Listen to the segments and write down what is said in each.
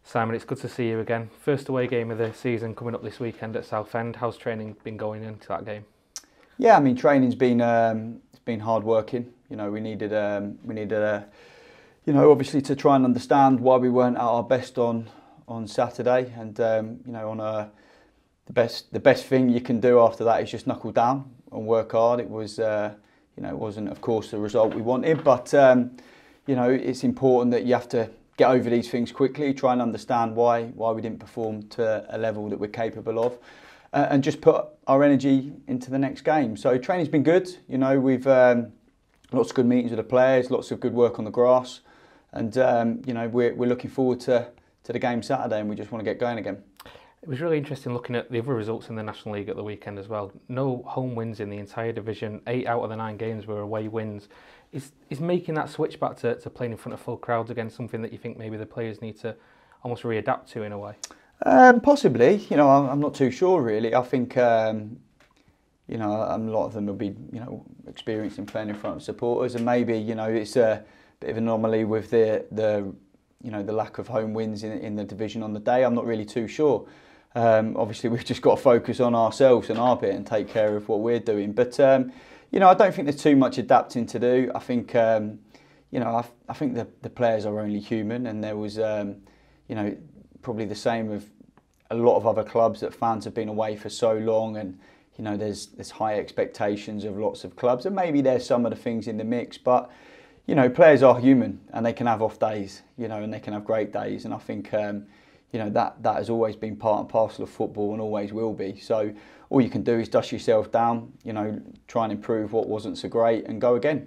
Simon, it's good to see you again. First away game of the season coming up this weekend at Southend. How's training been going into that game? Yeah, I mean training's been it's been hard working. We needed obviously to try and understand why we weren't at our best on Saturday, and the best thing you can do after that is just knuckle down and work hard. It was it wasn't of course the result we wanted, but it's important that you have to get over these things quickly, try and understand why we didn't perform to a level that we're capable of, and just put our energy into the next game. So training's been good. We've lots of good meetings with the players, lots of good work on the grass, and we're looking forward to the game Saturday, and we just want to get going again. It was really interesting looking at the other results in the National League at the weekend as well. No home wins in the entire division. 8 out of the 9 games were away wins. Is making that switch back to playing in front of full crowds again something that you think maybe the players need to almost readapt to in a way? Possibly. I'm not too sure really. I think a lot of them will be experienced in playing in front of supporters, and maybe it's a bit of an anomaly with the lack of home wins in the division on the day. I'm not really too sure. Obviously, we've just got to focus on ourselves and our bit and take care of what we're doing. But I don't think there's too much adapting to do. I think I think the players are only human, and there was probably the same with a lot of other clubs, that fans have been away for so long, and there's high expectations of lots of clubs, and maybe there's some of the things in the mix, but players are human and they can have off days, and they can have great days, and I think that has always been part and parcel of football and always will be. So all you can do is dust yourself down, try and improve what wasn't so great and go again.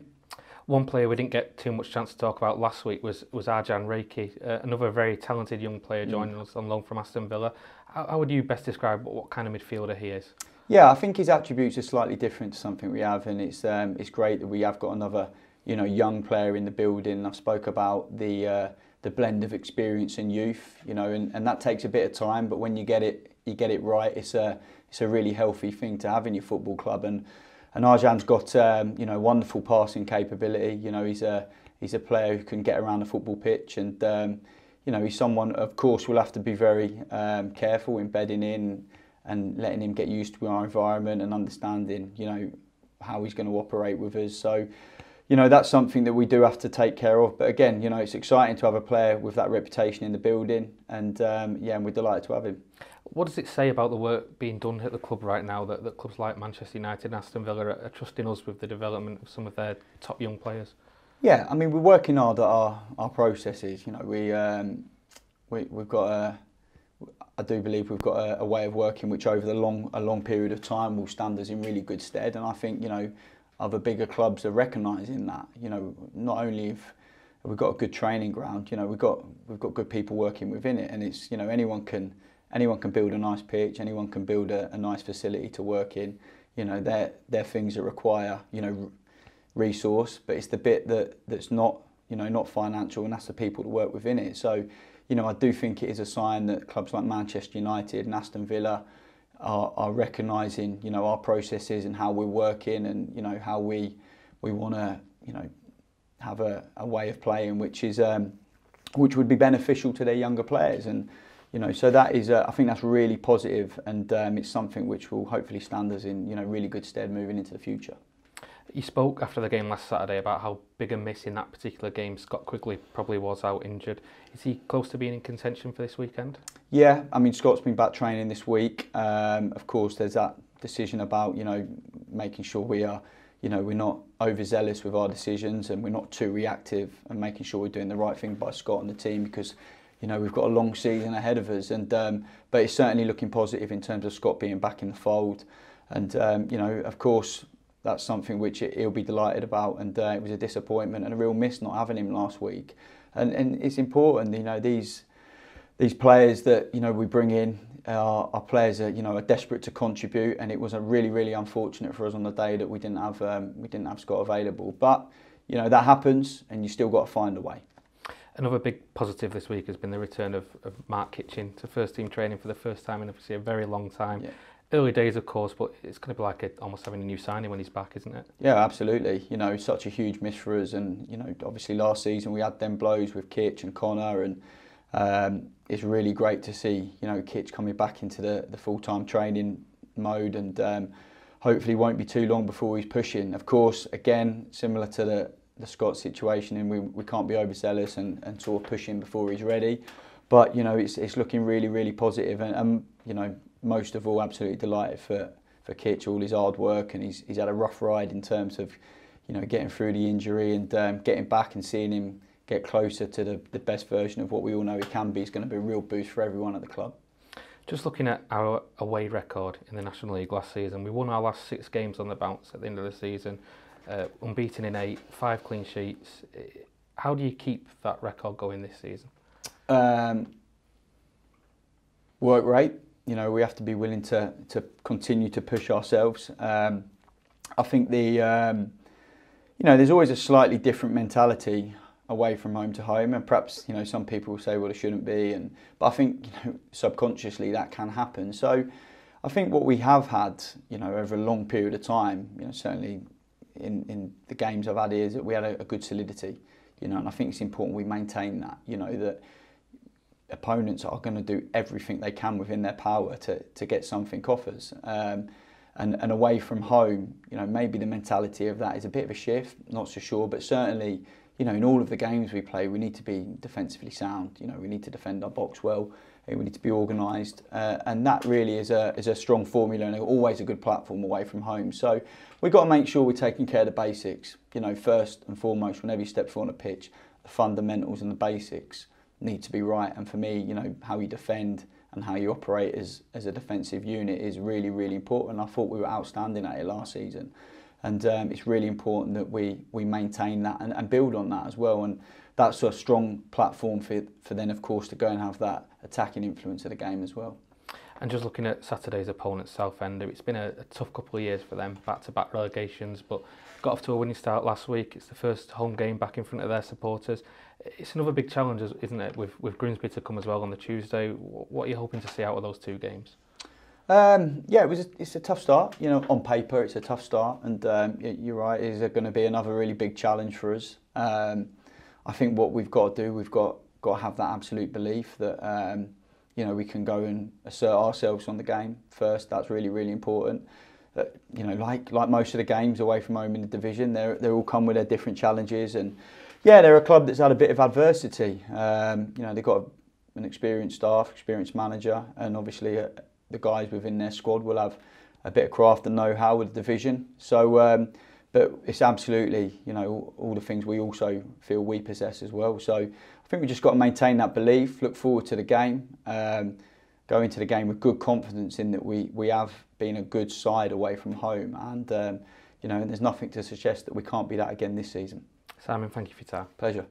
One player we didn't get too much chance to talk about last week was Arjan Reiki, another very talented young player joining us on loan from Aston Villa. How would you best describe what kind of midfielder he is? Yeah, I think his attributes are slightly different to something we have, and it's great that we have got another young player in the building. I spoke about the blend of experience and youth, and that takes a bit of time, but when you get it right, it's a really healthy thing to have in your football club. And Arjan's got wonderful passing capability. He's a player who can get around the football pitch, and he's someone, of course, we'll have to be very careful in bedding in and letting him get used to our environment and understanding how he's going to operate with us. So that's something that we do have to take care of. But again, it's exciting to have a player with that reputation in the building, and and we're delighted to have him. What does it say about the work being done at the club right now that clubs like Manchester United and Aston Villa are trusting us with the development of some of their top young players? Yeah, I mean, we're working hard at our processes. We've got I do believe we've got a way of working which over a long period of time will stand us in really good stead, and I think other bigger clubs are recognising that. Not only have we got a good training ground, we've got good people working within it, and it's anyone can build a nice pitch, anyone can build a nice facility to work in. They're things that require resource, but it's the bit that's not not financial, and that's the people that work within it. So I do think it is a sign that clubs like Manchester United and Aston Villa are recognising our processes and how we're working, and how we want to have a way of playing which would be beneficial to their younger players, and so that is I think that's really positive, and it's something which will hopefully stand us in really good stead moving into the future. You spoke after the game last Saturday about how big a miss in that particular game Scott Quigley probably was out injured. Is he close to being in contention for this weekend? Yeah, I mean, Scott's been back training this week. Of course, there's that decision about making sure we are we're not overzealous with our decisions, and we're not too reactive, and making sure we're doing the right thing by Scott and the team, because we've got a long season ahead of us, and but it's certainly looking positive in terms of Scott being back in the fold, and of course that's something which he'll be delighted about, and it was a disappointment and a real miss not having him last week, and it's important these players that we bring in are players that are desperate to contribute, and it was a really unfortunate for us on the day that we didn't have Scott available, but that happens, and you still got to find a way. Another big positive this week has been the return of Mark Kitchen to first team training for the first time in obviously a very long time. Yeah. Early days, of course, but it's going to be like almost having a new signing when he's back, isn't it? Yeah, absolutely. Such a huge miss for us, and obviously last season we had them blows with Kitch and Connor, and It's really great to see, you know, Kitch coming back into the full-time training mode, and hopefully won't be too long before he's pushing. Of course, again, similar to the Scott situation, and we can't be overzealous and sort of push him before he's ready. But, you know, it's looking really, really positive, and you know, most of all, absolutely delighted for Kitch, all his hard work, and he's had a rough ride in terms of, you know, getting through the injury and getting back and seeing him get closer to the best version of what we all know he can be is going to be a real boost for everyone at the club. Just looking at our away record in the National League last season, we won our last 6 games on the bounce at the end of the season, unbeaten in 8, 5 clean sheets. How do you keep that record going this season? Work rate. You know, we have to be willing to continue to push ourselves. I think you know, there's always a slightly different mentality away from home to home, and perhaps, you know, some people will say, well, it shouldn't be, but I think, you know, subconsciously that can happen. So I think what we have had, you know, over a long period of time, you know, certainly in the games I've had here, is that we had a good solidity, you know, and I think it's important we maintain that, you know, that opponents are going to do everything they can within their power to get something off us. And away from home, you know, maybe the mentality of that is a bit of a shift, not so sure, but certainly, you know, in all of the games we play, we need to be defensively sound. You know, we need to defend our box well, we need to be organised, and that really is a strong formula and always a good platform away from home. So we've got to make sure we're taking care of the basics. You know, first and foremost, whenever you step foot on a pitch, the fundamentals and the basics need to be right. And for me, you know, how you defend and how you operate as a defensive unit is really, really important. I thought we were outstanding at it last season. And it's really important that we maintain that and build on that as well. And that's a strong platform for then, of course, to go and have that attacking influence of the game as well. And just looking at Saturday's opponent, Southend, it's been a tough couple of years for them, back-to-back relegations, but got off to a winning start last week. It's the first home game back in front of their supporters. It's another big challenge, isn't it, with Grimsby to come as well on the Tuesday. What are you hoping to see out of those 2 games? Yeah, it's a tough start. You know, on paper it's a tough start, and you're right, it's going to be another really big challenge for us. I think what we've got to do, we've got to have that absolute belief that you know, we can go and assert ourselves on the game first. That's really, really important. You know, like most of the games away from home in the division, they all come with their different challenges, and yeah, they're a club that's had a bit of adversity. You know, they've got an experienced staff, experienced manager, and obviously the guys within their squad will have a bit of craft and know-how with the division. So, but it's absolutely, you know, all the things we also feel we possess as well. So I think we just got to maintain that belief, look forward to the game, go into the game with good confidence in that we have been a good side away from home, and you know, there's nothing to suggest that we can't be that again this season. Simon, thank you for your time. Pleasure.